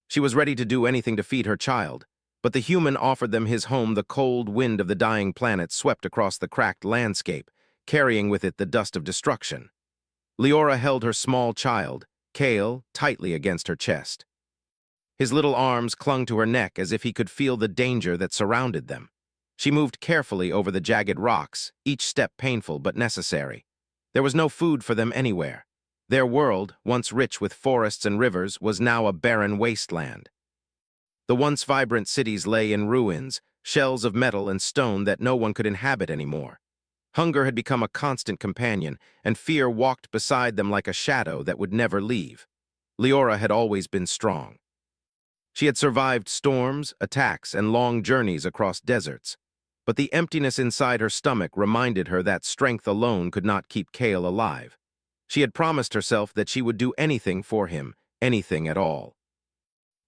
She was ready to do anything to feed her child, but the human offered them his home. The cold wind of the dying planet swept across the cracked landscape, carrying with it the dust of destruction. Leora held her small child, Kale, tightly against her chest. His little arms clung to her neck as if he could feel the danger that surrounded them. She moved carefully over the jagged rocks, each step painful but necessary. There was no food for them anywhere. Their world, once rich with forests and rivers, was now a barren wasteland. The once vibrant cities lay in ruins, shells of metal and stone that no one could inhabit anymore. Hunger had become a constant companion, and fear walked beside them like a shadow that would never leave. Leora had always been strong. She had survived storms, attacks, and long journeys across deserts. But the emptiness inside her stomach reminded her that strength alone could not keep Kale alive. She had promised herself that she would do anything for him, anything at all.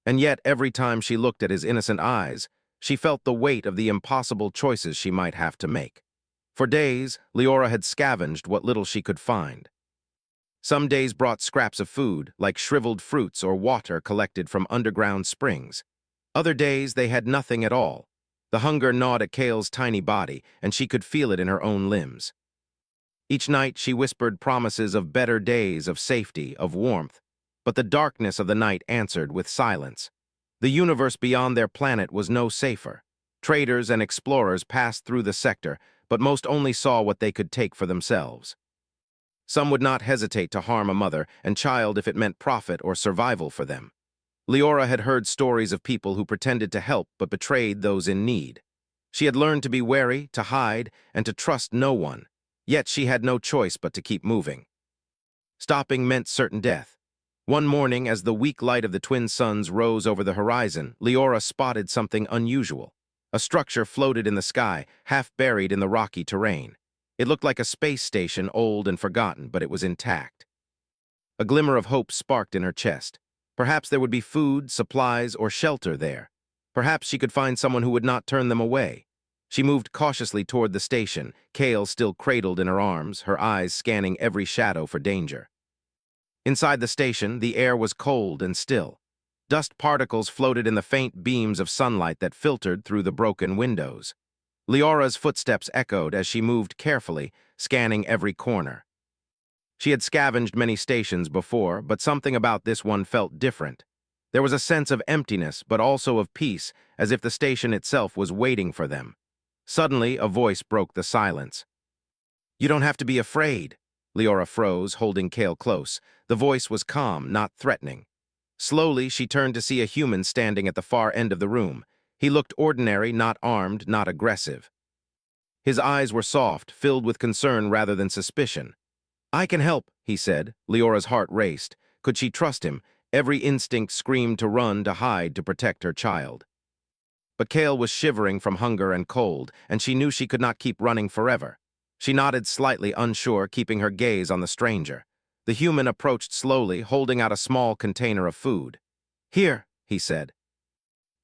And yet, every time she looked at his innocent eyes, she felt the weight of the impossible choices she might have to make. For days, Leora had scavenged what little she could find. Some days brought scraps of food, like shriveled fruits or water collected from underground springs. Other days, they had nothing at all. The hunger gnawed at Kale's tiny body, and she could feel it in her own limbs. Each night, she whispered promises of better days, of safety, of warmth. But the darkness of the night answered with silence. The universe beyond their planet was no safer. Traders and explorers passed through the sector, but most only saw what they could take for themselves. Some would not hesitate to harm a mother and child if it meant profit or survival for them. Leora had heard stories of people who pretended to help but betrayed those in need. She had learned to be wary, to hide, and to trust no one. Yet she had no choice but to keep moving. Stopping meant certain death. One morning, as the weak light of the twin suns rose over the horizon, Leora spotted something unusual. A structure floated in the sky, half buried in the rocky terrain. It looked like a space station, old and forgotten, but it was intact. A glimmer of hope sparked in her chest. Perhaps there would be food, supplies, or shelter there. Perhaps she could find someone who would not turn them away. She moved cautiously toward the station, Kale still cradled in her arms, her eyes scanning every shadow for danger. Inside the station, the air was cold and still. Dust particles floated in the faint beams of sunlight that filtered through the broken windows. Leora's footsteps echoed as she moved carefully, scanning every corner. She had scavenged many stations before, but something about this one felt different. There was a sense of emptiness, but also of peace, as if the station itself was waiting for them. Suddenly, a voice broke the silence. "You don't have to be afraid." Leora froze, holding Kale close. The voice was calm, not threatening. Slowly, she turned to see a human standing at the far end of the room. He looked ordinary, not armed, not aggressive. His eyes were soft, filled with concern rather than suspicion. "I can help," he said. Leora's heart raced. Could she trust him? Every instinct screamed to run, to hide, to protect her child. But Kale was shivering from hunger and cold, and she knew she could not keep running forever. She nodded slightly, unsure, keeping her gaze on the stranger. The human approached slowly, holding out a small container of food. "Here," he said.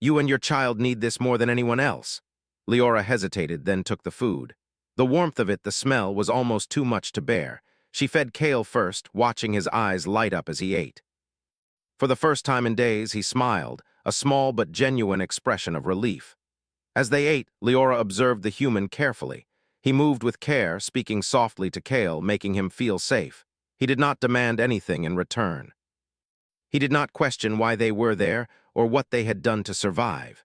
"You and your child need this more than anyone else." Leora hesitated, then took the food. The warmth of it, the smell, was almost too much to bear. She fed Kale first, watching his eyes light up as he ate. For the first time in days, he smiled, a small but genuine expression of relief. As they ate, Leora observed the human carefully. He moved with care, speaking softly to Kale, making him feel safe. He did not demand anything in return. He did not question why they were there or what they had done to survive.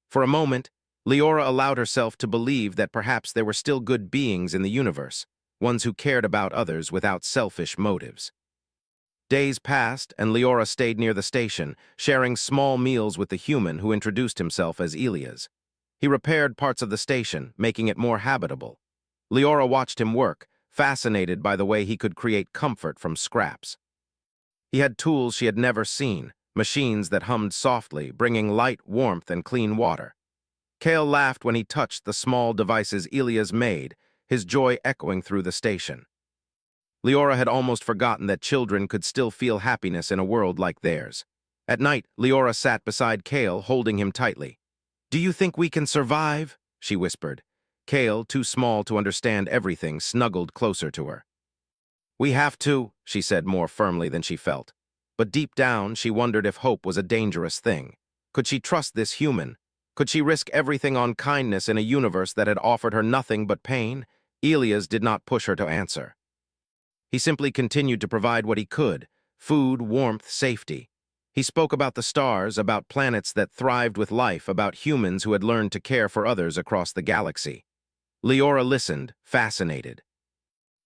For a moment, Leora allowed herself to believe that perhaps there were still good beings in the universe, ones who cared about others without selfish motives. Days passed, and Leora stayed near the station, sharing small meals with the human who introduced himself as Elias. He repaired parts of the station, making it more habitable. Leora watched him work, fascinated by the way he could create comfort from scraps. He had tools she had never seen, machines that hummed softly, bringing light, warmth, and clean water. Kale laughed when he touched the small devices Elias made, his joy echoing through the station. Leora had almost forgotten that children could still feel happiness in a world like theirs. At night, Leora sat beside Kale, holding him tightly. "Do you think we can survive?" she whispered. Kale, too small to understand everything, snuggled closer to her. "We have to," she said more firmly than she felt. But deep down, she wondered if hope was a dangerous thing. Could she trust this human? Could she risk everything on kindness in a universe that had offered her nothing but pain? Elias did not push her to answer. He simply continued to provide what he could: food, warmth, safety. He spoke about the stars, about planets that thrived with life, about humans who had learned to care for others across the galaxy. Leora listened, fascinated.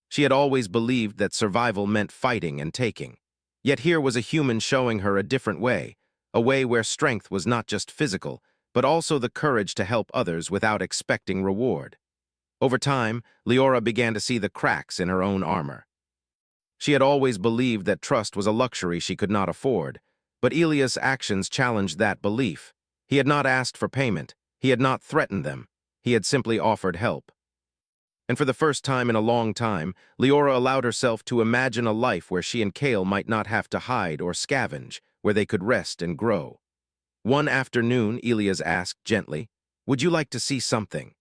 She had always believed that survival meant fighting and taking. Yet here was a human showing her a different way, a way where strength was not just physical, but also the courage to help others without expecting reward. Over time, Leora began to see the cracks in her own armor. She had always believed that trust was a luxury she could not afford, but Elias' actions challenged that belief. He had not asked for payment. He had not threatened them. He had simply offered help. And for the first time in a long time, Leora allowed herself to imagine a life where she and Kale might not have to hide or scavenge, where they could rest and grow. One afternoon, Elias asked gently, "Would you like to see something?"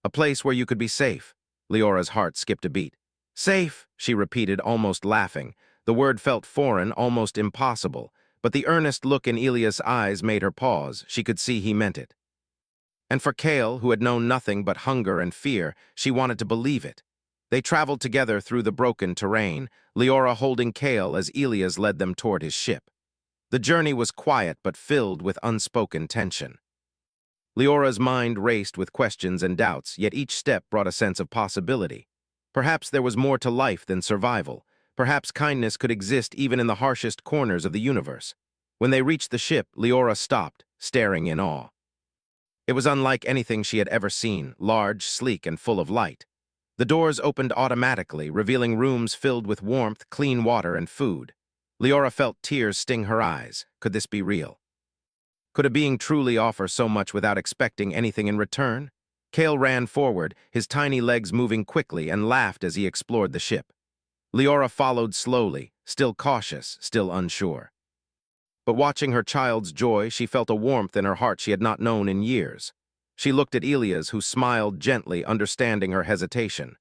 "A place where you could be safe." Leora's heart skipped a beat. "Safe," she repeated, almost laughing. The word felt foreign, almost impossible, but the earnest look in Elias' eyes made her pause. She could see he meant it. And for Kale, who had known nothing but hunger and fear, she wanted to believe it. They traveled together through the broken terrain, Leora holding Kale as Elias led them toward his ship. The journey was quiet but filled with unspoken tension. Leora's mind raced with questions and doubts, yet each step brought a sense of possibility. Perhaps there was more to life than survival. Perhaps kindness could exist even in the harshest corners of the universe. When they reached the ship, Leora stopped, staring in awe. It was unlike anything she had ever seen, large, sleek, and full of light. The doors opened automatically, revealing rooms filled with warmth, clean water, and food. Leora felt tears sting her eyes. Could this be real? Could a being truly offer so much without expecting anything in return? Kale ran forward, his tiny legs moving quickly, and laughed as he explored the ship. Leora followed slowly, still cautious, still unsure. But watching her child's joy, she felt a warmth in her heart she had not known in years. She looked at Elias, who smiled gently, understanding her hesitation.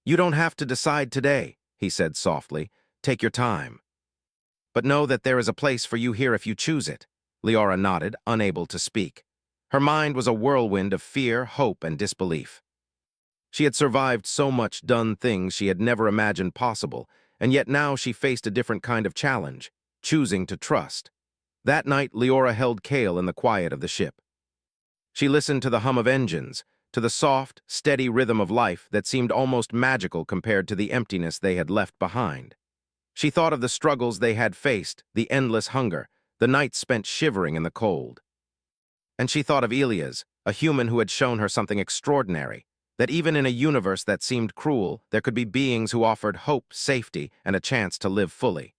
"You don't have to decide today," he said softly. "Take your time. But know that there is a place for you here if you choose it." Leora nodded, unable to speak. Her mind was a whirlwind of fear, hope, and disbelief. She had survived so much, done things she had never imagined possible, and yet now she faced a different kind of challenge, choosing to trust. That night, Leora held Kale in the quiet of the ship. She listened to the hum of engines, to the soft, steady rhythm of life that seemed almost magical compared to the emptiness they had left behind. She thought of the struggles they had faced, the endless hunger, the nights spent shivering in the cold. And she thought of Elias, a human who had shown her something extraordinary, that even in a universe that seemed cruel, there could be beings who offered hope, safety, and a chance to live fully.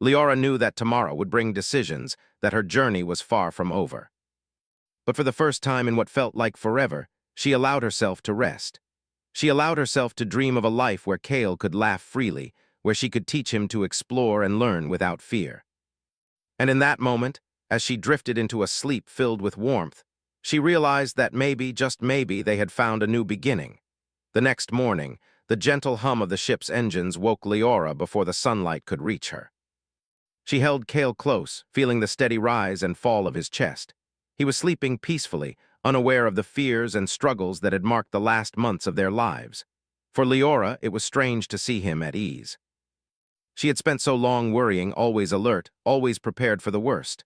Leora knew that tomorrow would bring decisions, that her journey was far from over. But for the first time in what felt like forever, she allowed herself to rest. She allowed herself to dream of a life where Kale could laugh freely, where she could teach him to explore and learn without fear. And in that moment, as she drifted into a sleep filled with warmth, she realized that maybe, just maybe, they had found a new beginning. The next morning, the gentle hum of the ship's engines woke Leora before the sunlight could reach her. She held Kale close, feeling the steady rise and fall of his chest. He was sleeping peacefully, unaware of the fears and struggles that had marked the last months of their lives. For Leora, it was strange to see him at ease. She had spent so long worrying, always alert, always prepared for the worst.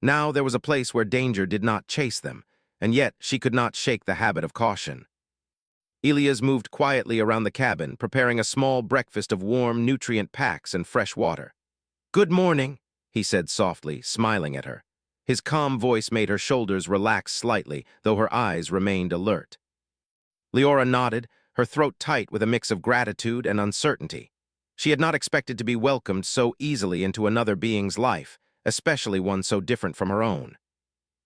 Now there was a place where danger did not chase them, and yet she could not shake the habit of caution. Elias moved quietly around the cabin, preparing a small breakfast of warm, nutrient packs and fresh water. "Good morning," he said softly, smiling at her. His calm voice made her shoulders relax slightly, though her eyes remained alert. Leora nodded, her throat tight with a mix of gratitude and uncertainty. She had not expected to be welcomed so easily into another being's life, especially one so different from her own.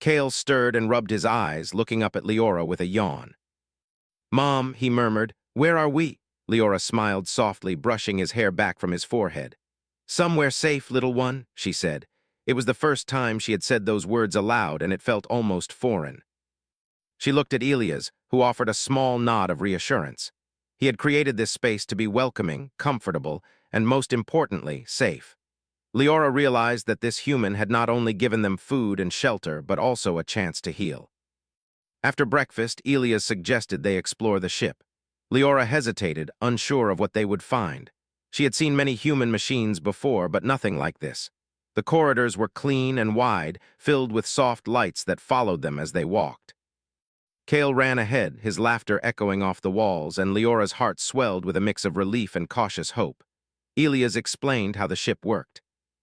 Kale stirred and rubbed his eyes, looking up at Leora with a yawn. "Mom," he murmured, "where are we?" Leora smiled softly, brushing his hair back from his forehead. "Somewhere safe, little one," she said. It was the first time she had said those words aloud, and it felt almost foreign. She looked at Elias, who offered a small nod of reassurance. He had created this space to be welcoming, comfortable, and most importantly, safe. Leora realized that this human had not only given them food and shelter, but also a chance to heal. After breakfast, Elias suggested they explore the ship. Leora hesitated, unsure of what they would find. She had seen many human machines before, but nothing like this. The corridors were clean and wide, filled with soft lights that followed them as they walked. Kale ran ahead, his laughter echoing off the walls, and Leora's heart swelled with a mix of relief and cautious hope. Elias explained how the ship worked.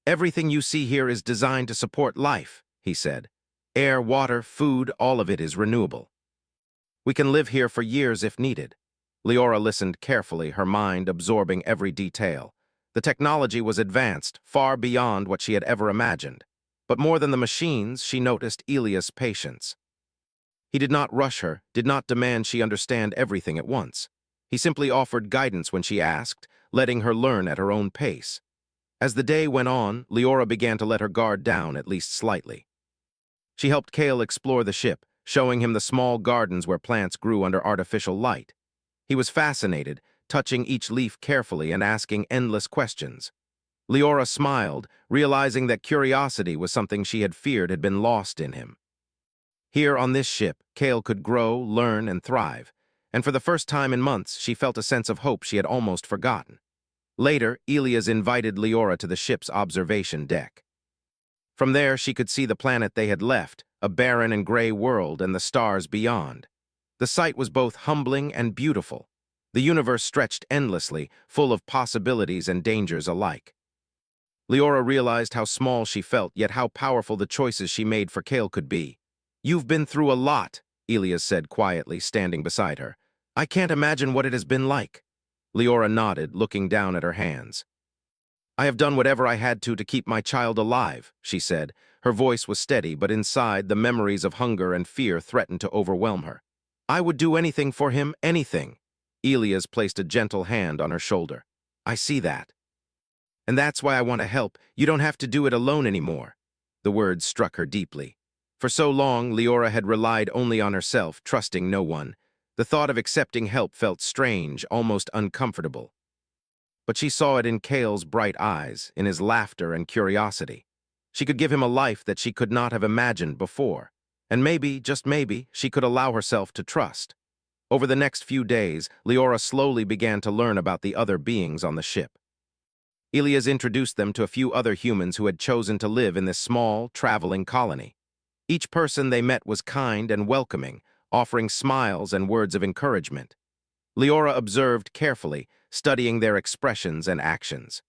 "Everything you see here is designed to support life," he said. "Air, water, food, all of it is renewable. We can live here for years if needed." Leora listened carefully, her mind absorbing every detail. The technology was advanced, far beyond what she had ever imagined. But more than the machines, she noticed Elias' patience. He did not rush her, did not demand she understand everything at once. He simply offered guidance when she asked, letting her learn at her own pace. As the day went on, Leora began to let her guard down, at least slightly. She helped Kale explore the ship, showing him the small gardens where plants grew under artificial light. He was fascinated, touching each leaf carefully and asking endless questions. Leora smiled, realizing that curiosity was something she had feared had been lost in him. Here on this ship, Kale could grow, learn, and thrive, and for the first time in months, she felt a sense of hope she had almost forgotten. Later, Elias invited Leora to the ship's observation deck. From there, she could see the planet they had left, a barren and gray world, and the stars beyond. The sight was both humbling and beautiful. The universe stretched endlessly, full of possibilities and dangers alike. Leora realized how small she felt, yet how powerful the choices she made for Kale could be. "You've been through a lot," Elias said quietly, standing beside her. "I can't imagine what it has been like." Leora nodded, looking down at her hands. "I have done whatever I had to keep my child alive," she said. Her voice was steady, but inside, the memories of hunger and fear threatened to overwhelm her. "I would do anything for him, anything." Elias placed a gentle hand on her shoulder. "I see that. And that's why I want to help. You don't have to do it alone anymore." The words struck her deeply. For so long, Leora had relied only on herself, trusting no one. The thought of accepting help felt strange, almost uncomfortable. But she saw it in Kale's bright eyes, in his laughter and curiosity. She could give him a life that she could not have imagined before. And maybe, just maybe, she could allow herself to trust. Over the next few days, Leora slowly began to learn about the other beings on the ship. Elias introduced them to a few other humans who had chosen to live in this small, traveling colony. Each person they met was kind and welcoming, offering smiles and words of encouragement. Leora observed carefully, studying their expressions and actions.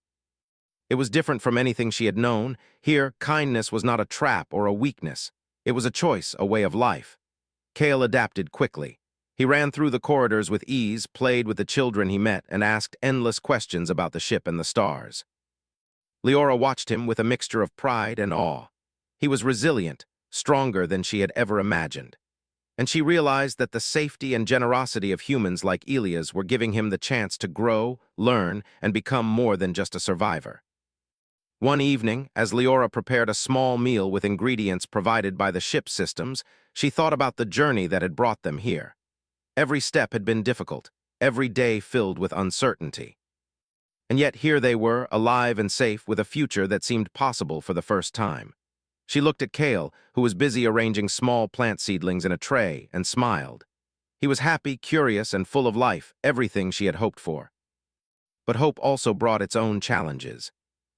It was different from anything she had known. Here, kindness was not a trap or a weakness. It was a choice, a way of life. Kale adapted quickly. He ran through the corridors with ease, played with the children he met, and asked endless questions about the ship and the stars. Leora watched him with a mixture of pride and awe. He was resilient, stronger than she had ever imagined. And she realized that the safety and generosity of humans like Elias were giving him the chance to grow, learn, and become more than just a survivor. One evening, as Leora prepared a small meal with ingredients provided by the ship's systems, she thought about the journey that had brought them here. Every step had been difficult, every day filled with uncertainty. And yet here they were, alive and safe, with a future that seemed possible for the first time. She looked at Kale, who was busy arranging small plant seedlings in a tray, and smiled. He was happy, curious, and full of life, everything she had hoped for. But hope also brought its own challenges.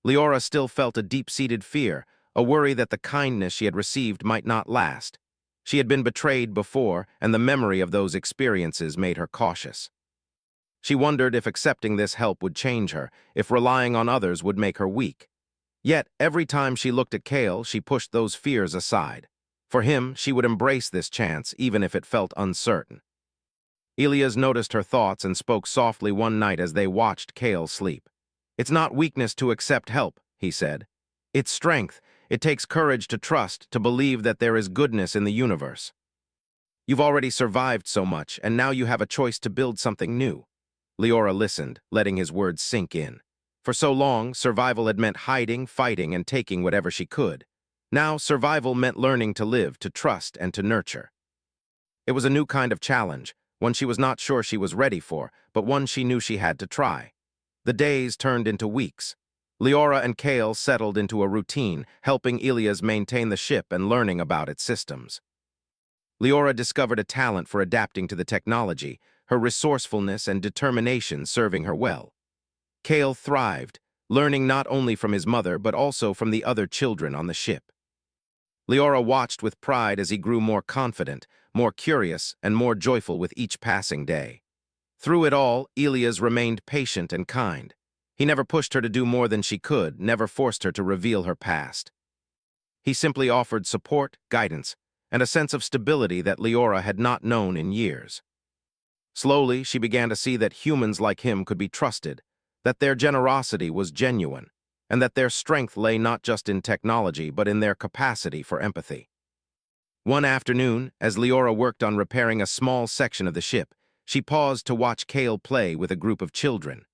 Leora still felt a deep-seated fear, a worry that the kindness she had received might not last. She had been betrayed before, and the memory of those experiences made her cautious. She wondered if accepting this help would change her, if relying on others would make her weak. Yet, every time she looked at Kale, she pushed those fears aside. For him, she would embrace this chance, even if it felt uncertain. Elias noticed her thoughts and spoke softly one night as they watched Kale sleep. "It's not weakness to accept help," he said. "It's strength. It takes courage to trust, to believe that there is goodness in the universe. You've already survived so much, and now you have a choice to build something new." Leora listened, letting his words sink in. For so long, survival had meant hiding, fighting, and taking whatever she could. Now, survival meant learning to live, to trust, and to nurture. It was a new kind of challenge, one she was not sure she was ready for, but one she knew she had to try. The days turned into weeks. Leora and Kale settled into a routine, helping Ilias maintain the ship and learning about its systems. Leora discovered a talent for adapting to the technology, her resourcefulness and determination serving her well. Kale thrived, learning not only from his mother but also from the other children on the ship. Leora watched with pride as he grew more confident, more curious, and more joyful with each passing day. Through it all, Ilias remained patient and kind. He never pushed her to do more than she could, never forced her to reveal her past. He simply offered support, guidance, and a sense of stability that Leora had not known in years. Slowly, she began to see that humans like him could be trusted, that their generosity was genuine, and that their strength lay not just in technology but in their capacity for empathy. One afternoon, as Leora worked on repairing a small section of the ship, she paused to watch Kale play with a group of children.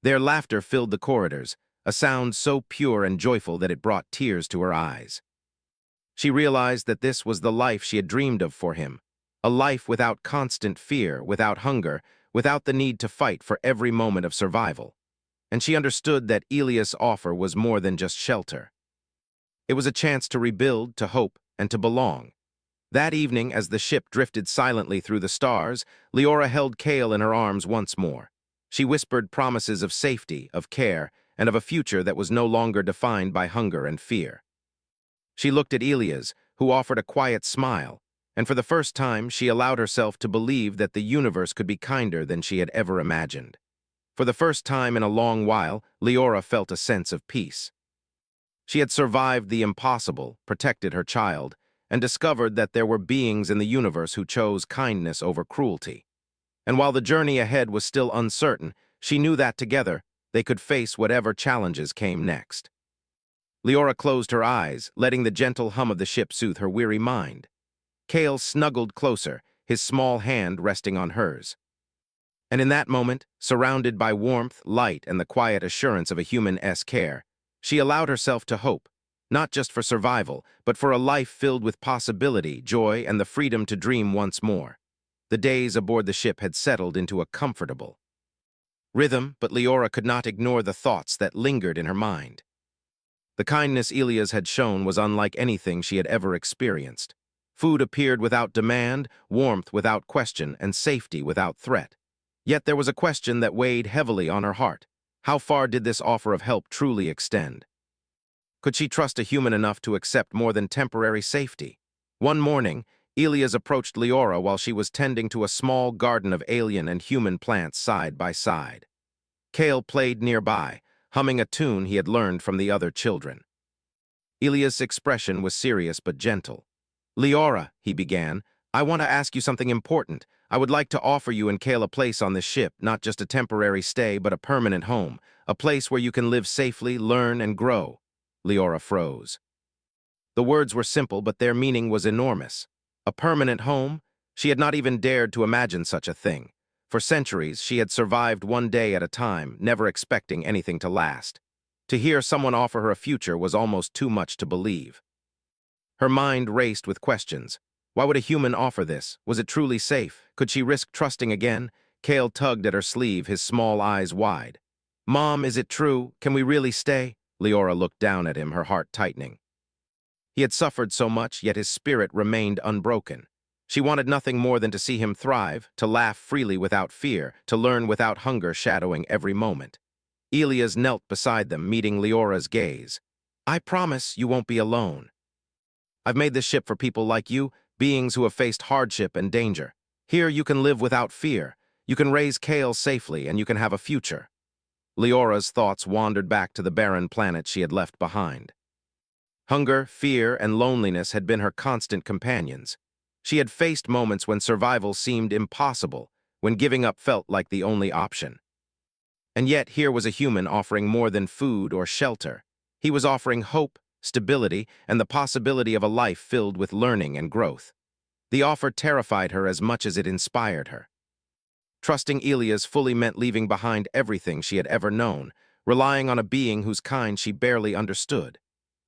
Their laughter filled the corridors, a sound so pure and joyful that it brought tears to her eyes. She realized that this was the life she had dreamed of for him, a life without constant fear, without hunger, without the need to fight for every moment of survival. And she understood that Ilias' offer was more than just shelter. It was a chance to rebuild, to hope, and to belong. That evening, as the ship drifted silently through the stars, Leora held Kale in her arms once more. She whispered promises of safety, of care, and of a future that was no longer defined by hunger and fear. She looked at Ilias, who offered a quiet smile, and for the first time she allowed herself to believe that the universe could be kinder than she had ever imagined. For the first time in a long while, Leora felt a sense of peace. She had survived the impossible, protected her child, and discovered that there were beings in the universe who chose kindness over cruelty. And while the journey ahead was still uncertain, she knew that together they could face whatever challenges came next. Leora closed her eyes, letting the gentle hum of the ship soothe her weary mind. Kale snuggled closer, his small hand resting on hers. And in that moment, surrounded by warmth, light, and the quiet assurance of a human-esque care, she allowed herself to hope, not just for survival, but for a life filled with possibility, joy, and the freedom to dream once more. The days aboard the ship had settled into a comfortable rhythm, but Leora could not ignore the thoughts that lingered in her mind. The kindness Ilias had shown was unlike anything she had ever experienced. Food appeared without demand, warmth without question, and safety without threat. Yet there was a question that weighed heavily on her heart. How far did this offer of help truly extend? Could she trust a human enough to accept more than temporary safety? One morning, Ilias approached Leora while she was tending to a small garden of alien and human plants side by side. Kale played nearby, humming a tune he had learned from the other children. Ilias' expression was serious but gentle. "Leora," he began, "I want to ask you something important. I would like to offer you and Kale a place on this ship, not just a temporary stay, but a permanent home, a place where you can live safely, learn, and grow." Leora froze. The words were simple, but their meaning was enormous. A permanent home? She had not even dared to imagine such a thing. For centuries, she had survived one day at a time, never expecting anything to last. To hear someone offer her a future was almost too much to believe. Her mind raced with questions. Why would a human offer this? Was it truly safe? Could she risk trusting again? Kale tugged at her sleeve, his small eyes wide. "Mom, is it true? Can we really stay?" Leora looked down at him, her heart tightening. He had suffered so much, yet his spirit remained unbroken. She wanted nothing more than to see him thrive, to laugh freely without fear, to learn without hunger shadowing every moment. Ilias knelt beside them, meeting Leora's gaze. "I promise you won't be alone. I've made this ship for people like you, beings who have faced hardship and danger. Here you can live without fear. You can raise Kale safely, and you can have a future." Leora's thoughts wandered back to the barren planet she had left behind. Hunger, fear, and loneliness had been her constant companions. She had faced moments when survival seemed impossible, when giving up felt like the only option. And yet here was a human offering more than food or shelter. He was offering hope, stability, and the possibility of a life filled with learning and growth. The offer terrified her as much as it inspired her. Trusting Ilias fully meant leaving behind everything she had ever known, relying on a being whose kind she barely understood.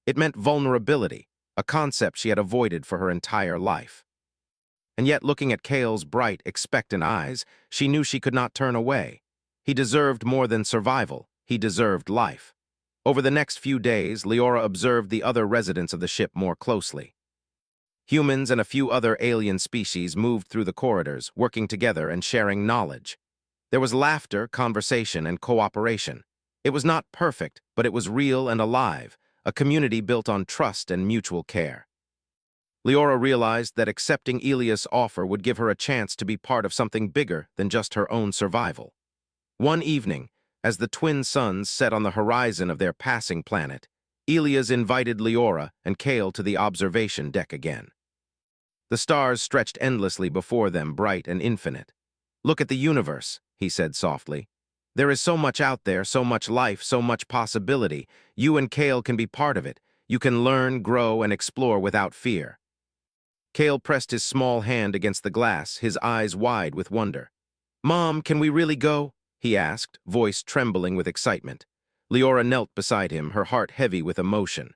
It meant vulnerability, a concept she had avoided for her entire life. And yet, looking at Kale's bright, expectant eyes, she knew she could not turn away. He deserved more than survival. He deserved life. Over the next few days, Leora observed the other residents of the ship more closely. Humans and a few other alien species moved through the corridors, working together and sharing knowledge. There was laughter, conversation, and cooperation. It was not perfect, but it was real and alive, a community built on trust and mutual care. Leora realized that accepting Elias' offer would give her a chance to be part of something bigger than just her own survival. One evening, as the twin suns set on the horizon of their passing planet, Elias invited Leora and Kale to the observation deck again. The stars stretched endlessly before them, bright and infinite. "Look at the universe," he said softly. "There is so much out there, so much life, so much possibility. You and Kale can be part of it. You can learn, grow, and explore without fear." Kale pressed his small hand against the glass, his eyes wide with wonder. "Mom, can we really go?" he asked, voice trembling with excitement. Leora knelt beside him, her heart heavy with emotion.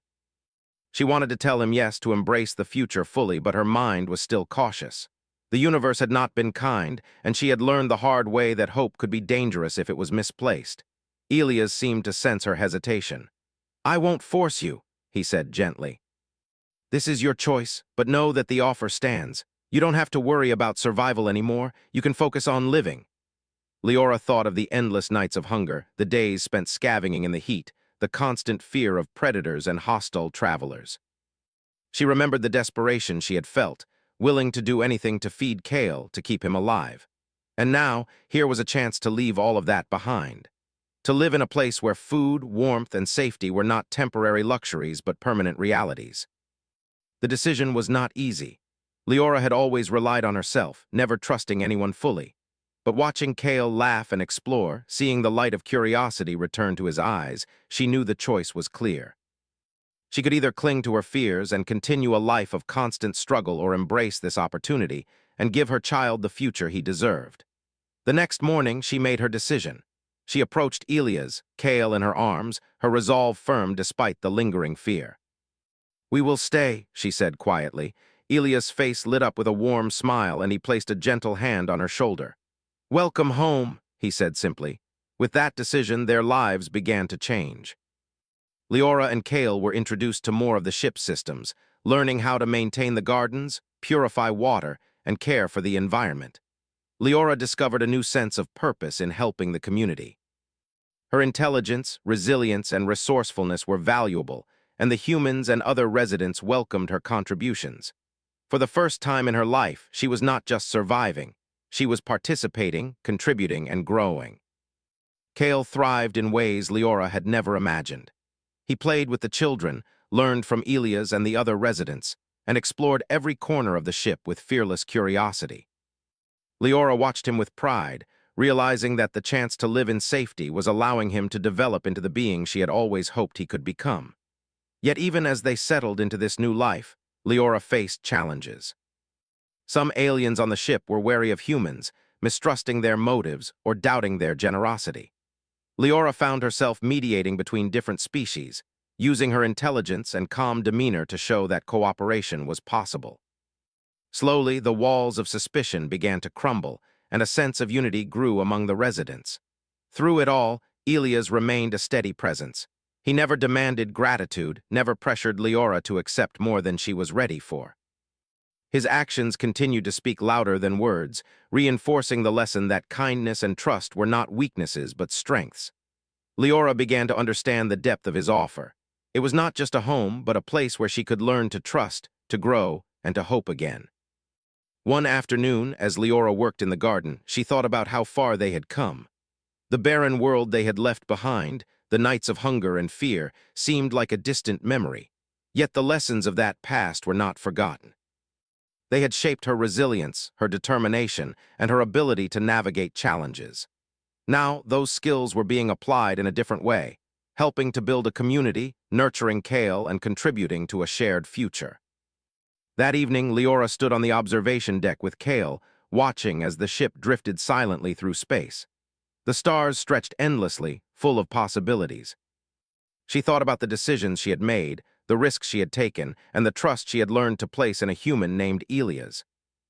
She wanted to tell him yes, to embrace the future fully, but her mind was still cautious. The universe had not been kind, and she had learned the hard way that hope could be dangerous if it was misplaced. Elias seemed to sense her hesitation. "I won't force you," he said gently. "This is your choice, but know that the offer stands. You don't have to worry about survival anymore. You can focus on living." Leora thought of the endless nights of hunger, the days spent scavenging in the heat, the constant fear of predators and hostile travelers. She remembered the desperation she had felt, willing to do anything to feed Kale, to keep him alive. And now, here was a chance to leave all of that behind. To live in a place where food, warmth, and safety were not temporary luxuries but permanent realities. The decision was not easy. Leora had always relied on herself, never trusting anyone fully. But watching Kale laugh and explore, seeing the light of curiosity return to his eyes, she knew the choice was clear. She could either cling to her fears and continue a life of constant struggle, or embrace this opportunity and give her child the future he deserved. The next morning, she made her decision. She approached Elias, Kale in her arms, her resolve firm despite the lingering fear. "We will stay," she said quietly. Elias' face lit up with a warm smile, and he placed a gentle hand on her shoulder. "Welcome home," he said simply. With that decision, their lives began to change. Leora and Kale were introduced to more of the ship's systems, learning how to maintain the gardens, purify water, and care for the environment. Leora discovered a new sense of purpose in helping the community. Her intelligence, resilience, and resourcefulness were valuable, and the humans and other residents welcomed her contributions. For the first time in her life, she was not just surviving. She was participating, contributing, and growing. Kale thrived in ways Leora had never imagined. He played with the children, learned from Elias and the other residents, and explored every corner of the ship with fearless curiosity. Leora watched him with pride, realizing that the chance to live in safety was allowing him to develop into the being she had always hoped he could become. Yet even as they settled into this new life, Leora faced challenges. Some aliens on the ship were wary of humans, mistrusting their motives or doubting their generosity. Leora found herself mediating between different species, using her intelligence and calm demeanor to show that cooperation was possible. Slowly, the walls of suspicion began to crumble, and a sense of unity grew among the residents. Through it all, Elias remained a steady presence. He never demanded gratitude, never pressured Leora to accept more than she was ready for. His actions continued to speak louder than words, reinforcing the lesson that kindness and trust were not weaknesses but strengths. Leora began to understand the depth of his offer. It was not just a home, but a place where she could learn to trust, to grow, and to hope again. One afternoon, as Leora worked in the garden, she thought about how far they had come. The barren world they had left behind, the nights of hunger and fear, seemed like a distant memory. Yet the lessons of that past were not forgotten. They had shaped her resilience, her determination, and her ability to navigate challenges. Now, those skills were being applied in a different way, helping to build a community, nurturing Kale, and contributing to a shared future. That evening, Leora stood on the observation deck with Kale, watching as the ship drifted silently through space. The stars stretched endlessly, full of possibilities. She thought about the decisions she had made, the risks she had taken, and the trust she had learned to place in a human named Elias.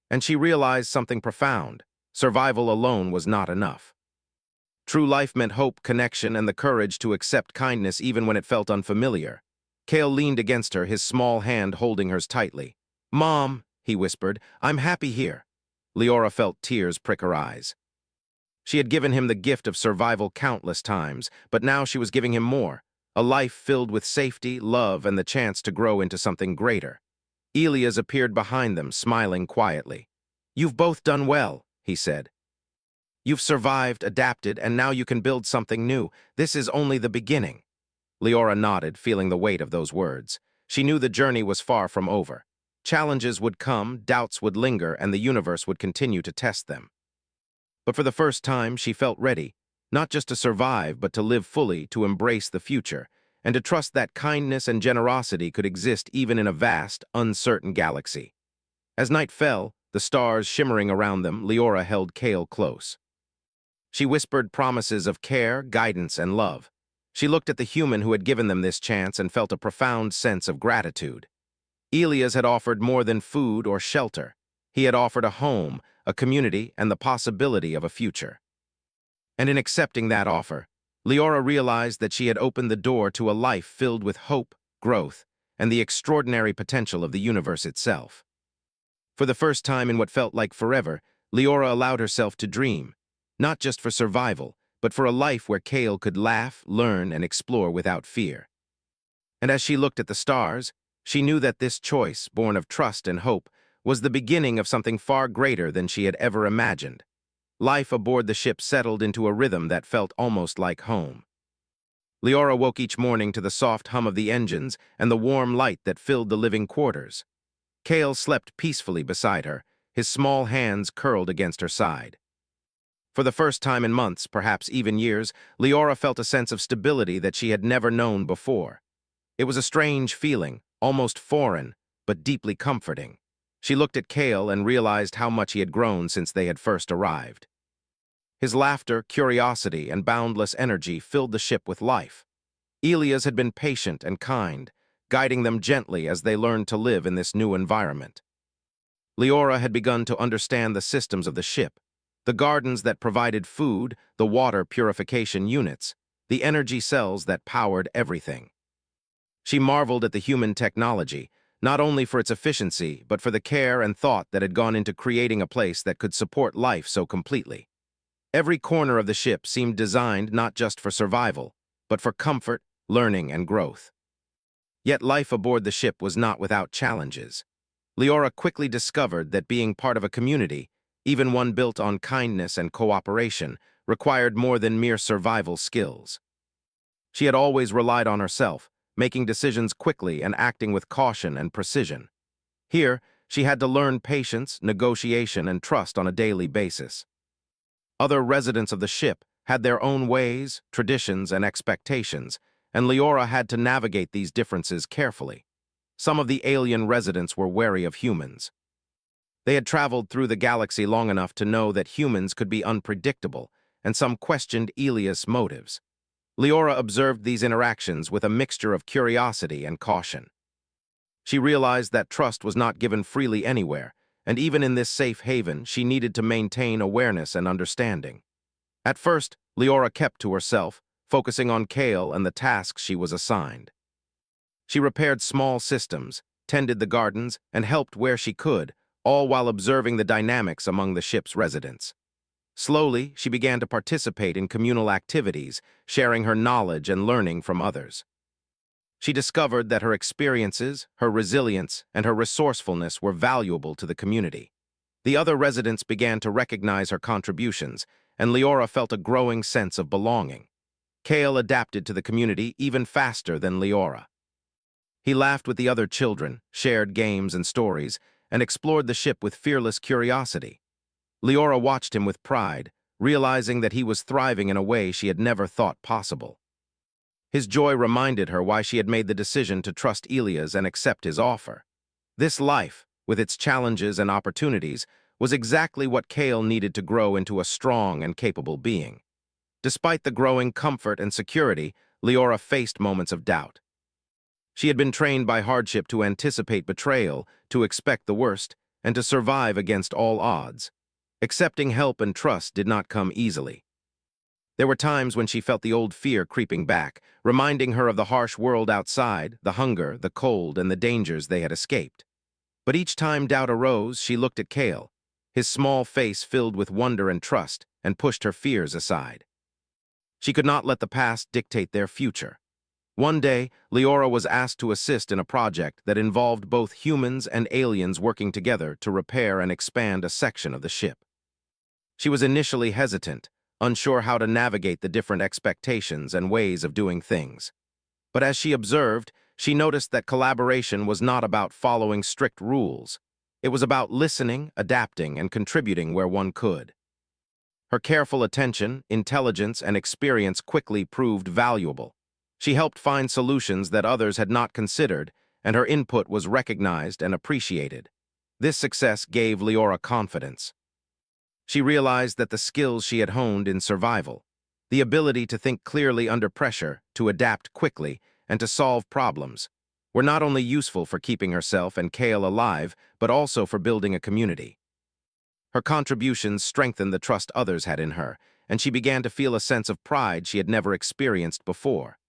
And she realized something profound. Survival alone was not enough. True life meant hope, connection, and the courage to accept kindness even when it felt unfamiliar. Cale leaned against her, his small hand holding hers tightly. "Mom," he whispered, "I'm happy here." Leora felt tears prick her eyes. She had given him the gift of survival countless times, but now she was giving him more, a life filled with safety, love, and the chance to grow into something greater. Elias appeared behind them, smiling quietly. "You've both done well," he said. "You've survived, adapted, and now you can build something new. This is only the beginning." Leora nodded, feeling the weight of those words. She knew the journey was far from over. Challenges would come, doubts would linger, and the universe would continue to test them. But for the first time, she felt ready, not just to survive, but to live fully, to embrace the future, and to trust that kindness and generosity could exist even in a vast, uncertain galaxy. As night fell, the stars shimmering around them, Leora held Cale close. She whispered promises of care, guidance, and love. She looked at the human who had given them this chance and felt a profound sense of gratitude. Elias had offered more than food or shelter. He had offered a home, a community, and the possibility of a future. And in accepting that offer, Leora realized that she had opened the door to a life filled with hope, growth, and the extraordinary potential of the universe itself. For the first time in what felt like forever, Leora allowed herself to dream, not just for survival, but for a life where Cale could laugh, learn, and explore without fear. And as she looked at the stars, she knew that this choice, born of trust and hope, was the beginning of something far greater than she had ever imagined. Life aboard the ship settled into a rhythm that felt almost like home. Leora woke each morning to the soft hum of the engines and the warm light that filled the living quarters. Cale slept peacefully beside her, his small hands curled against her side. For the first time in months, perhaps even years, Leora felt a sense of stability that she had never known before. It was a strange feeling, almost foreign, but deeply comforting. She looked at Cale and realized how much he had grown since they had first arrived. His laughter, curiosity, and boundless energy filled the ship with life. Elias had been patient and kind, guiding them gently as they learned to live in this new environment. Leora had begun to understand the systems of the ship, the gardens that provided food, the water purification units, the energy cells that powered everything. She marveled at the human technology, not only for its efficiency, but for the care and thought that had gone into creating a place that could support life so completely. Every corner of the ship seemed designed not just for survival, but for comfort, learning, and growth. Yet life aboard the ship was not without challenges. Leora quickly discovered that being part of a community, even one built on kindness and cooperation, required more than mere survival skills. She had always relied on herself, making decisions quickly and acting with caution and precision. Here, she had to learn patience, negotiation, and trust on a daily basis. Other residents of the ship had their own ways, traditions, and expectations, and Leora had to navigate these differences carefully. Some of the alien residents were wary of humans. They had traveled through the galaxy long enough to know that humans could be unpredictable, and some questioned Elias' motives. Leora observed these interactions with a mixture of curiosity and caution. She realized that trust was not given freely anywhere, and even in this safe haven, she needed to maintain awareness and understanding. At first, Leora kept to herself, focusing on Cale and the tasks she was assigned. She repaired small systems, tended the gardens, and helped where she could, all while observing the dynamics among the ship's residents. Slowly, she began to participate in communal activities, sharing her knowledge and learning from others. She discovered that her experiences, her resilience, and her resourcefulness were valuable to the community. The other residents began to recognize her contributions, and Leora felt a growing sense of belonging. Cale adapted to the community even faster than Leora. He laughed with the other children, shared games and stories, and explored the ship with fearless curiosity. Leora watched him with pride, realizing that he was thriving in a way she had never thought possible. His joy reminded her why she had made the decision to trust Elias and accept his offer. This life, with its challenges and opportunities, was exactly what Cale needed to grow into a strong and capable being. Despite the growing comfort and security, Leora faced moments of doubt. She had been trained by hardship to anticipate betrayal, to expect the worst, and to survive against all odds. Accepting help and trust did not come easily. There were times when she felt the old fear creeping back, reminding her of the harsh world outside, the hunger, the cold, and the dangers they had escaped. But each time doubt arose, she looked at Kale, his small face filled with wonder and trust, and pushed her fears aside. She could not let the past dictate their future. One day, Leora was asked to assist in a project that involved both humans and aliens working together to repair and expand a section of the ship. She was initially hesitant, unsure how to navigate the different expectations and ways of doing things. But as she observed, she noticed that collaboration was not about following strict rules. It was about listening, adapting, and contributing where one could. Her careful attention, intelligence, and experience quickly proved valuable. She helped find solutions that others had not considered, and her input was recognized and appreciated. This success gave Leora confidence. She realized that the skills she had honed in survival, the ability to think clearly under pressure, to adapt quickly, and to solve problems, were not only useful for keeping herself and Kale alive, but also for building a community. Her contributions strengthened the trust others had in her, and she began to feel a sense of pride she had never experienced before.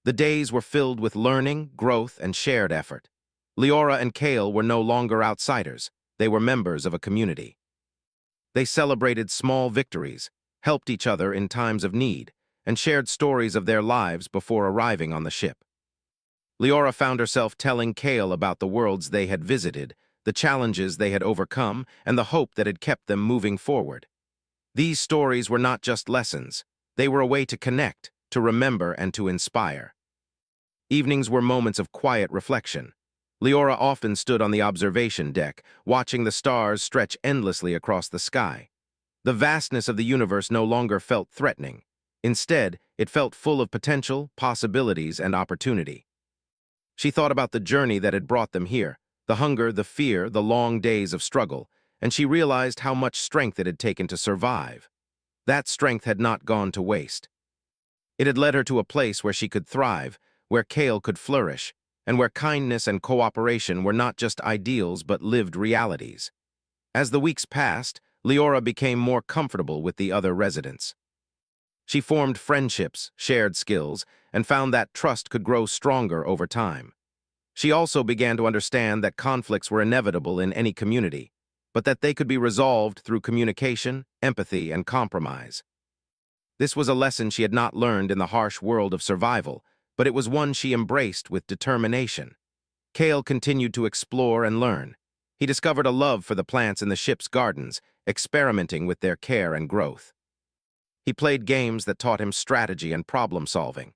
The days were filled with learning, growth, and shared effort. Leora and Kale were no longer outsiders. They were members of a community. They celebrated small victories, helped each other in times of need, and shared stories of their lives before arriving on the ship. Leora found herself telling Kale about the worlds they had visited, the challenges they had overcome, and the hope that had kept them moving forward. These stories were not just lessons. They were a way to connect, to remember, and to inspire. Evenings were moments of quiet reflection. Leora often stood on the observation deck, watching the stars stretch endlessly across the sky. The vastness of the universe no longer felt threatening. Instead, it felt full of potential, possibilities, and opportunity. She thought about the journey that had brought them here, the hunger, the fear, the long days of struggle, and she realized how much strength it had taken to survive. That strength had not gone to waste. It had led her to a place where she could thrive, where Kale could flourish, and where kindness and cooperation were not just ideals but lived realities. As the weeks passed, Leora became more comfortable with the other residents. She formed friendships, shared skills, and found that trust could grow stronger over time. She also began to understand that conflicts were inevitable in any community, but that they could be resolved through communication, empathy, and compromise. This was a lesson she had not learned in the harsh world of survival, but it was one she embraced with determination. Kale continued to explore and learn. He discovered a love for the plants in the ship's gardens, experimenting with their care and growth. He played games that taught him strategy and problem-solving.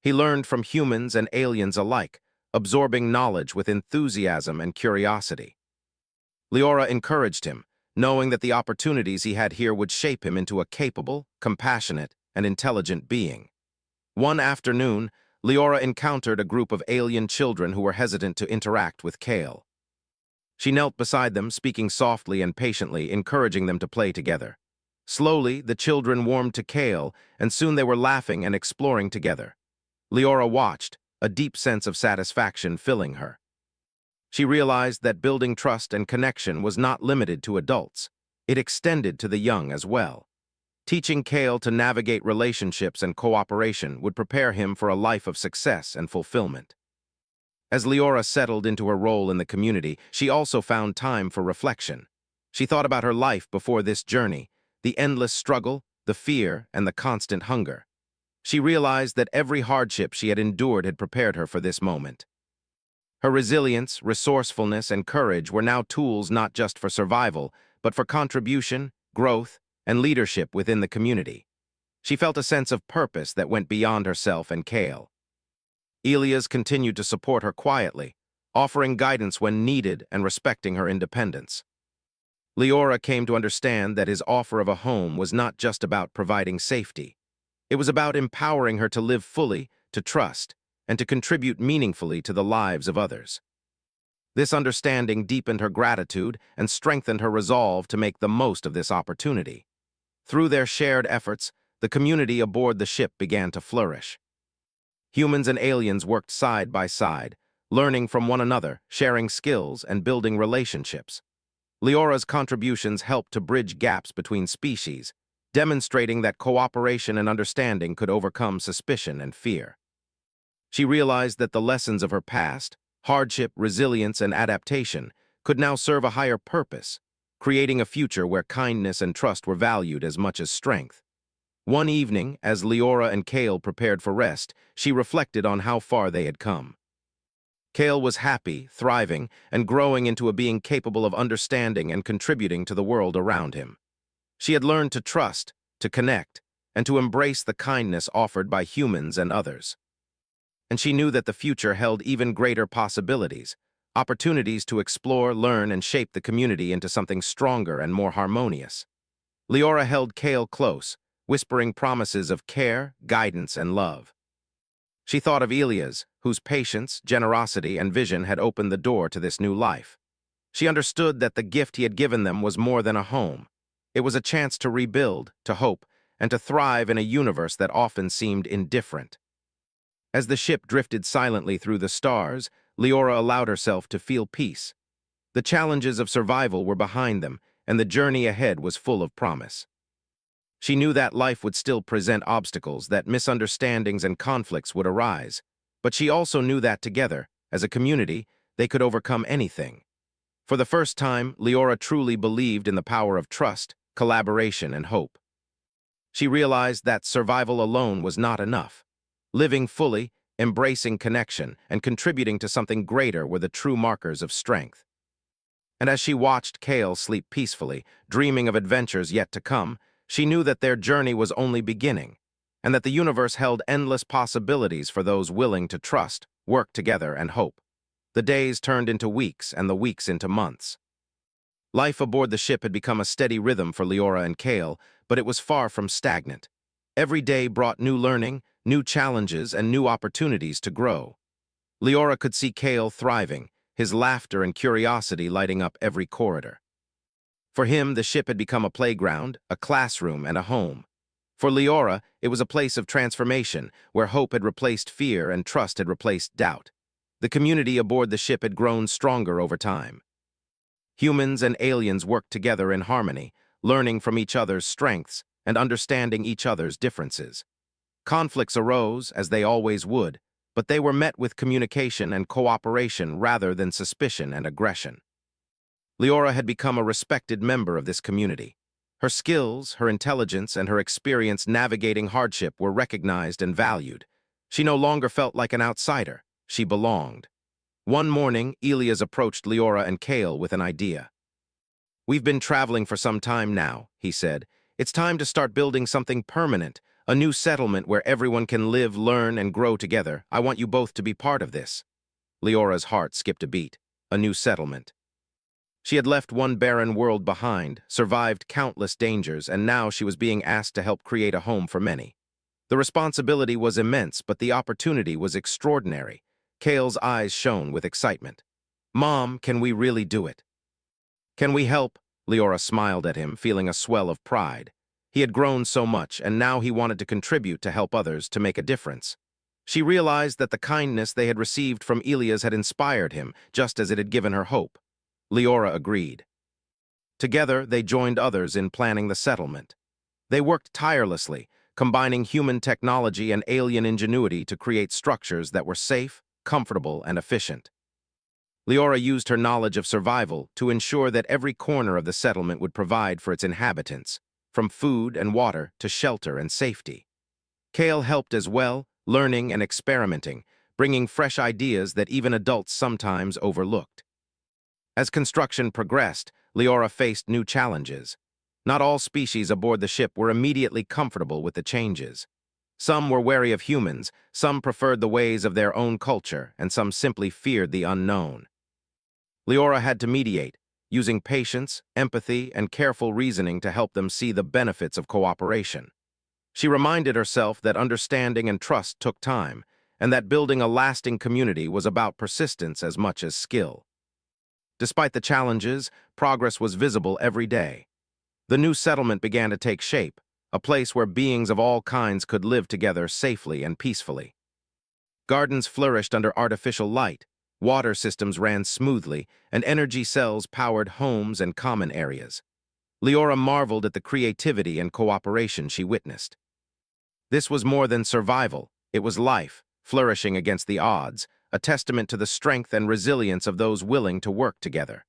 He learned from humans and aliens alike, absorbing knowledge with enthusiasm and curiosity. Leora encouraged him, knowing that the opportunities he had here would shape him into a capable, compassionate, and intelligent being. One afternoon, Leora encountered a group of alien children who were hesitant to interact with Kale. She knelt beside them, speaking softly and patiently, encouraging them to play together. Slowly, the children warmed to Kale, and soon they were laughing and exploring together. Leora watched, a deep sense of satisfaction filling her. She realized that building trust and connection was not limited to adults. It extended to the young as well. Teaching Kale to navigate relationships and cooperation would prepare him for a life of success and fulfillment. As Leora settled into her role in the community, she also found time for reflection. She thought about her life before this journey, the endless struggle, the fear, and the constant hunger. She realized that every hardship she had endured had prepared her for this moment. Her resilience, resourcefulness, and courage were now tools not just for survival, but for contribution, growth, and leadership within the community. She felt a sense of purpose that went beyond herself and Kale. Elias continued to support her quietly, offering guidance when needed and respecting her independence. Leora came to understand that his offer of a home was not just about providing safety. It was about empowering her to live fully, to trust, and to contribute meaningfully to the lives of others. This understanding deepened her gratitude and strengthened her resolve to make the most of this opportunity. Through their shared efforts, the community aboard the ship began to flourish. Humans and aliens worked side by side, learning from one another, sharing skills, and building relationships. Leora's contributions helped to bridge gaps between species, demonstrating that cooperation and understanding could overcome suspicion and fear. She realized that the lessons of her past, hardship, resilience, and adaptation, could now serve a higher purpose, creating a future where kindness and trust were valued as much as strength. One evening, as Leora and Kale prepared for rest, she reflected on how far they had come. Kale was happy, thriving, and growing into a being capable of understanding and contributing to the world around him. She had learned to trust, to connect, and to embrace the kindness offered by humans and others. And she knew that the future held even greater possibilities, opportunities to explore, learn, and shape the community into something stronger and more harmonious. Leora held Kale close, whispering promises of care, guidance, and love. She thought of Elias, whose patience, generosity, and vision had opened the door to this new life. She understood that the gift he had given them was more than a home. It was a chance to rebuild, to hope, and to thrive in a universe that often seemed indifferent. As the ship drifted silently through the stars, Leora allowed herself to feel peace. The challenges of survival were behind them, and the journey ahead was full of promise. She knew that life would still present obstacles, that misunderstandings and conflicts would arise, but she also knew that together, as a community, they could overcome anything. For the first time, Leora truly believed in the power of trust, collaboration, and hope. She realized that survival alone was not enough. Living fully, embracing connection, and contributing to something greater were the true markers of strength. And as she watched Kale sleep peacefully, dreaming of adventures yet to come, she knew that their journey was only beginning, and that the universe held endless possibilities for those willing to trust, work together, and hope. The days turned into weeks, and the weeks into months. Life aboard the ship had become a steady rhythm for Leora and Kale, but it was far from stagnant. Every day brought new learning, new challenges, and new opportunities to grow. Leora could see Kale thriving, his laughter and curiosity lighting up every corridor. For him, the ship had become a playground, a classroom, and a home. For Leora, it was a place of transformation, where hope had replaced fear and trust had replaced doubt. The community aboard the ship had grown stronger over time. Humans and aliens worked together in harmony, learning from each other's strengths and understanding each other's differences. Conflicts arose, as they always would, but they were met with communication and cooperation rather than suspicion and aggression. Leora had become a respected member of this community. Her skills, her intelligence, and her experience navigating hardship were recognized and valued. She no longer felt like an outsider. She belonged. One morning, Elias approached Leora and Kale with an idea. "We've been traveling for some time now," he said. "It's time to start building something permanent, a new settlement where everyone can live, learn, and grow together. I want you both to be part of this." Leora's heart skipped a beat. A new settlement. She had left one barren world behind, survived countless dangers, and now she was being asked to help create a home for many. The responsibility was immense, but the opportunity was extraordinary. Kale's eyes shone with excitement. "Mom, can we really do it?" "Can we help?" Leora smiled at him, feeling a swell of pride. He had grown so much, and now he wanted to contribute to help others, to make a difference. She realized that the kindness they had received from Elias had inspired him, just as it had given her hope. Leora agreed. Together, they joined others in planning the settlement. They worked tirelessly, combining human technology and alien ingenuity to create structures that were safe, comfortable, and efficient. Leora used her knowledge of survival to ensure that every corner of the settlement would provide for its inhabitants, from food and water to shelter and safety. Kale helped as well, learning and experimenting, bringing fresh ideas that even adults sometimes overlooked. As construction progressed, Leora faced new challenges. Not all species aboard the ship were immediately comfortable with the changes. Some were wary of humans, some preferred the ways of their own culture, and some simply feared the unknown. Leora had to mediate, using patience, empathy, and careful reasoning to help them see the benefits of cooperation. She reminded herself that understanding and trust took time, and that building a lasting community was about persistence as much as skill. Despite the challenges, progress was visible every day. The new settlement began to take shape, a place where beings of all kinds could live together safely and peacefully. Gardens flourished under artificial light, water systems ran smoothly, and energy cells powered homes and common areas. Leora marveled at the creativity and cooperation she witnessed. This was more than survival, it was life, flourishing against the odds, a testament to the strength and resilience of those willing to work together.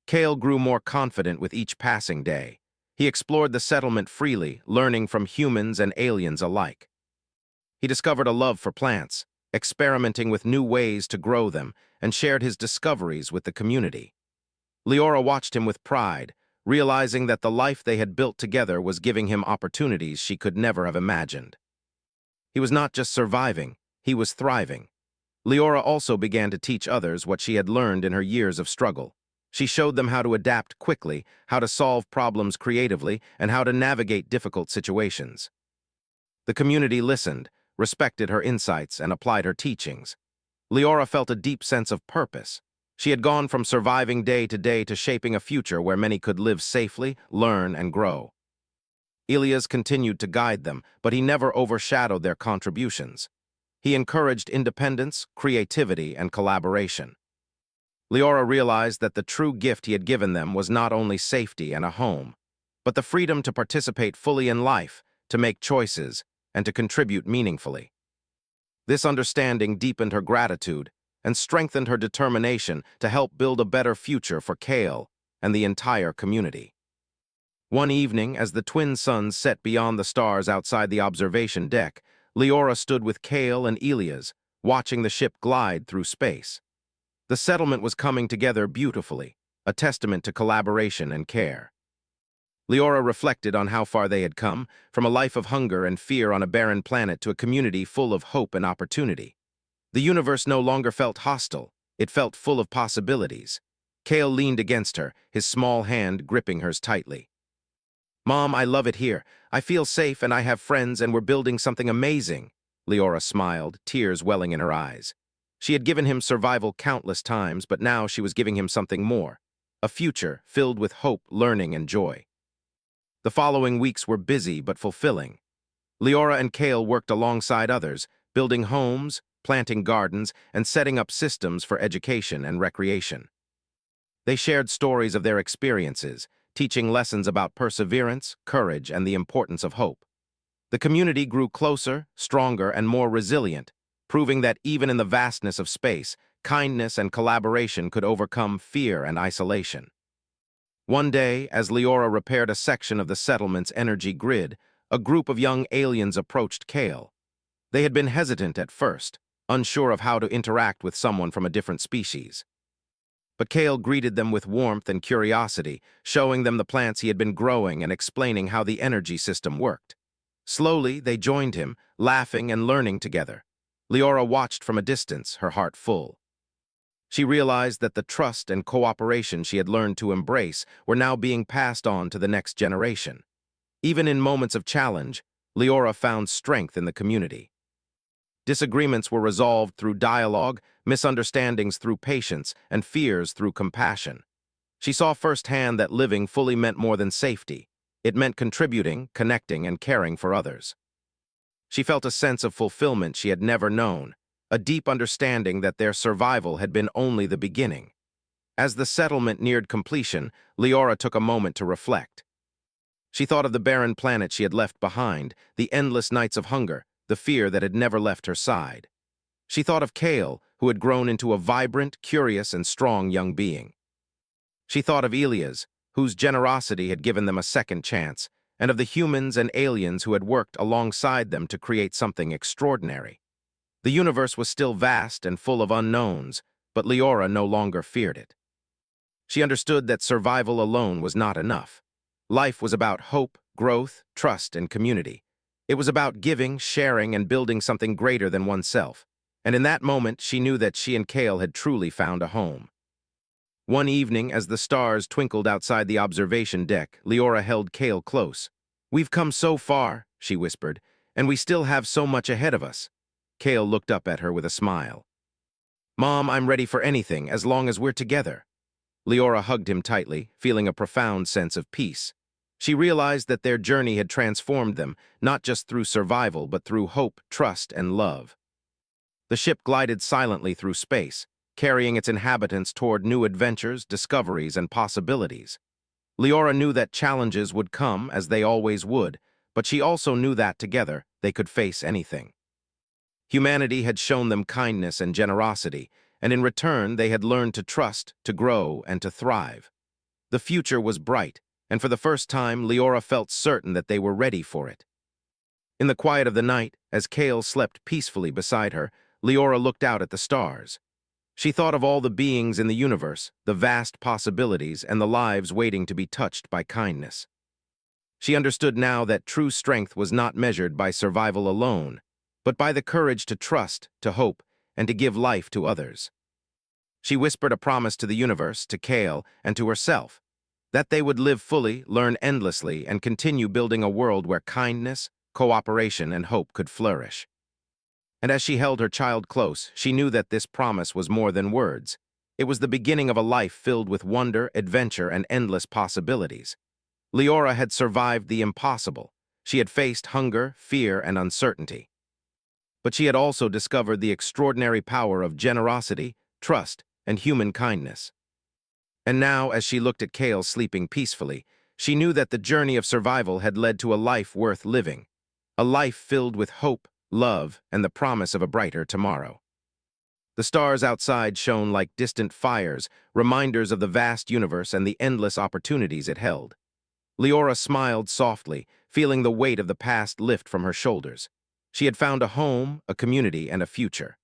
Kale grew more confident with each passing day. He explored the settlement freely, learning from humans and aliens alike. He discovered a love for plants, experimenting with new ways to grow them, and shared his discoveries with the community. Leora watched him with pride, realizing that the life they had built together was giving him opportunities she could never have imagined. He was not just surviving, he was thriving. Leora also began to teach others what she had learned in her years of struggle. She showed them how to adapt quickly, how to solve problems creatively, and how to navigate difficult situations. The community listened, respected her insights, and applied her teachings. Leora felt a deep sense of purpose. She had gone from surviving day to day to shaping a future where many could live safely, learn, and grow. Elias continued to guide them, but he never overshadowed their contributions. He encouraged independence, creativity, and collaboration. Leora realized that the true gift he had given them was not only safety and a home, but the freedom to participate fully in life, to make choices, and to contribute meaningfully. This understanding deepened her gratitude and strengthened her determination to help build a better future for Kale and the entire community. One evening, as the twin suns set beyond the stars outside the observation deck, Leora stood with Kale and Elias, watching the ship glide through space. The settlement was coming together beautifully, a testament to collaboration and care. Leora reflected on how far they had come, from a life of hunger and fear on a barren planet to a community full of hope and opportunity. The universe no longer felt hostile, it felt full of possibilities. Kale leaned against her, his small hand gripping hers tightly. "Mom, I love it here. I feel safe and I have friends and we're building something amazing." Leora smiled, tears welling in her eyes. She had given him survival countless times, but now she was giving him something more, a future filled with hope, learning, and joy. The following weeks were busy but fulfilling. Leora and Kale worked alongside others, building homes, planting gardens, and setting up systems for education and recreation. They shared stories of their experiences, teaching lessons about perseverance, courage, and the importance of hope. The community grew closer, stronger, and more resilient, proving that even in the vastness of space, kindness and collaboration could overcome fear and isolation. One day, as Leora repaired a section of the settlement's energy grid, a group of young aliens approached Kale. They had been hesitant at first, unsure of how to interact with someone from a different species. But Kale greeted them with warmth and curiosity, showing them the plants he had been growing and explaining how the energy system worked. Slowly, they joined him, laughing and learning together. Leora watched from a distance, her heart full. She realized that the trust and cooperation she had learned to embrace were now being passed on to the next generation. Even in moments of challenge, Leora found strength in the community. Disagreements were resolved through dialogue, misunderstandings through patience, and fears through compassion. She saw firsthand that living fully meant more than safety. It meant contributing, connecting, and caring for others. She felt a sense of fulfillment she had never known, a deep understanding that their survival had been only the beginning. As the settlement neared completion, Leora took a moment to reflect. She thought of the barren planet she had left behind, the endless nights of hunger, the fear that had never left her side. She thought of Kale, who had grown into a vibrant, curious, and strong young being. She thought of Elias, whose generosity had given them a second chance, and of the humans and aliens who had worked alongside them to create something extraordinary. The universe was still vast and full of unknowns, but Leora no longer feared it. She understood that survival alone was not enough. Life was about hope, growth, trust, and community. It was about giving, sharing, and building something greater than oneself. And in that moment, she knew that she and Kale had truly found a home. One evening, as the stars twinkled outside the observation deck, Leora held Kale close. "We've come so far," she whispered, "and we still have so much ahead of us." Kale looked up at her with a smile. "Mom, I'm ready for anything, as long as we're together." Leora hugged him tightly, feeling a profound sense of peace. She realized that their journey had transformed them, not just through survival, but through hope, trust, and love. The ship glided silently through space, carrying its inhabitants toward new adventures, discoveries, and possibilities. Leora knew that challenges would come, as they always would, but she also knew that together they could face anything. Humanity had shown them kindness and generosity, and in return they had learned to trust, to grow, and to thrive. The future was bright, and for the first time Leora felt certain that they were ready for it. In the quiet of the night, as Kale slept peacefully beside her, Leora looked out at the stars. She thought of all the beings in the universe, the vast possibilities, and the lives waiting to be touched by kindness. She understood now that true strength was not measured by survival alone, but by the courage to trust, to hope, and to give life to others. She whispered a promise to the universe, to Kale, and to herself, that they would live fully, learn endlessly, and continue building a world where kindness, cooperation, and hope could flourish. And as she held her child close, she knew that this promise was more than words. It was the beginning of a life filled with wonder, adventure, and endless possibilities. Leora had survived the impossible. She had faced hunger, fear, and uncertainty. But she had also discovered the extraordinary power of generosity, trust, and human kindness. And now, as she looked at Kale sleeping peacefully, she knew that the journey of survival had led to a life worth living, a life filled with hope, love, and the promise of a brighter tomorrow. The stars outside shone like distant fires, reminders of the vast universe and the endless opportunities it held. Leora smiled softly, feeling the weight of the past lift from her shoulders. She had found a home, a community, and a future.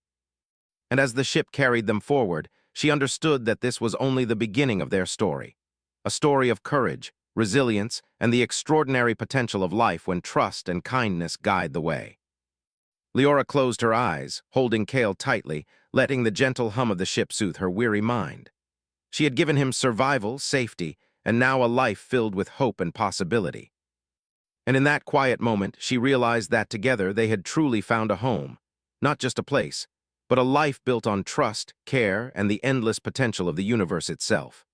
And as the ship carried them forward, she understood that this was only the beginning of their story. A story of courage, resilience, and the extraordinary potential of life when trust and kindness guide the way. Leora closed her eyes, holding Kale tightly, letting the gentle hum of the ship soothe her weary mind. She had given him survival, safety, and now a life filled with hope and possibility. And in that quiet moment, she realized that together they had truly found a home, not just a place, but a life built on trust, care, and the endless potential of the universe itself.